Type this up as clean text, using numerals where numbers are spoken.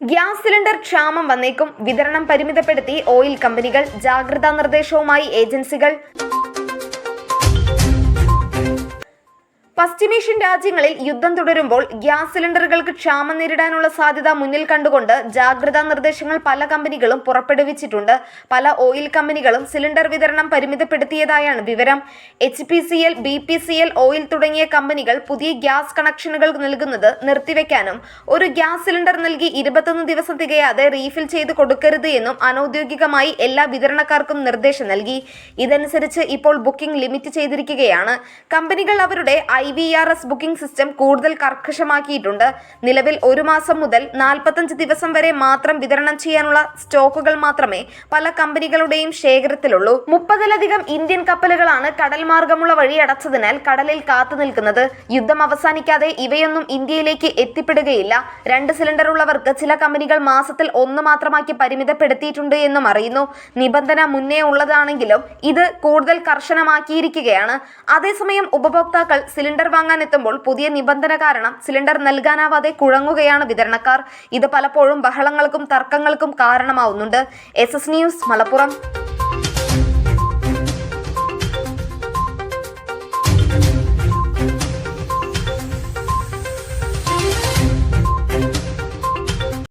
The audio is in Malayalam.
ഗ്യാസ് സിലിണ്ടർ ക്ഷാമം വന്നേക്കും. വിതരണം പരിമിതപ്പെടുത്തി ഓയിൽ കമ്പനികൾ. ജാഗ്രതാ നിർദ്ദേശവുമായി ഏജൻസികൾ. പശ്ചിമേഷ്യൻ രാജ്യങ്ങളിൽ യുദ്ധം തുടരുമ്പോൾ ഗ്യാസ് സിലിണ്ടറുകൾക്ക് ക്ഷാമം നേരിടാനുള്ള സാധ്യത മുന്നിൽ കണ്ടുകൊണ്ട് ജാഗ്രതാ നിർദ്ദേശങ്ങൾ പല കമ്പനികളും പുറപ്പെടുവിച്ചിട്ടുണ്ട്. പല ഓയിൽ കമ്പനികളും സിലിണ്ടർ വിതരണം പരിമിതപ്പെടുത്തിയതായാണ് വിവരം. HPCL, BPCL ഓയിൽ തുടങ്ങിയ കമ്പനികൾ പുതിയ ഗ്യാസ് കണക്ഷനുകൾ നൽകുന്നത് നിർത്തിവെക്കാനും ഒരു ഗ്യാസ് സിലിണ്ടർ നൽകി 21 ദിവസം തികയാതെ റീഫിൽ ചെയ്ത് കൊടുക്കരുത് എന്നും അനൌദ്യോഗികമായി എല്ലാ വിതരണക്കാർക്കും നിർദ്ദേശം നൽകി. ഇതനുസരിച്ച് ഇപ്പോൾ ബുക്കിംഗ് ലിമിറ്റ് ചെയ്തിരിക്കുകയാണ്. കമ്പനികൾ അവരുടെ IVRS ബുക്കിംഗ് സിസ്റ്റം കൂടുതൽ കർക്കശമാക്കിയിട്ടുണ്ട്. നിലവിൽ 1 മാസം മുതൽ 45 ദിവസം വരെ മാത്രം വിതരണം ചെയ്യാനുള്ള സ്റ്റോക്കുകൾ മാത്രമേ പല കമ്പനികളുടെയും ശേഖരത്തിലുള്ളൂ. 30-ലധികം ഇന്ത്യൻ കപ്പലുകളാണ് കടൽ മാർഗമുള്ള വഴി അടച്ചതിനാൽ കടലിൽ കാത്തു നിൽക്കുന്നത്. യുദ്ധം അവസാനിക്കാതെ ഇവയൊന്നും ഇന്ത്യയിലേക്ക് എത്തിപ്പെടുകയില്ല. 2 സിലിണ്ടർ ഉള്ളവർക്ക് ചില കമ്പനികൾ മാസത്തിൽ 1 മാത്രമാക്കി പരിമിതപ്പെടുത്തിയിട്ടുണ്ട് എന്നും അറിയുന്നു. നിബന്ധന മുന്നേ ഉള്ളതാണെങ്കിലും ഇത് കൂടുതൽ കർശനമാക്കിയിരിക്കുകയാണ്. അതേസമയം ഉപഭോക്താക്കൾ സിലിണ്ടർ വാങ്ങാൻ എത്തുമ്പോൾ പുതിയ നിബന്ധന കാരണം സിലിണ്ടർ നൽകാനാവാതെ കുഴങ്ങുകയാണ് വിതരണക്കാർ. ഇത് പലപ്പോഴും ബഹളങ്ങൾക്കും തർക്കങ്ങൾക്കും കാരണമാവുന്നുണ്ട്. SS news, Malappuram.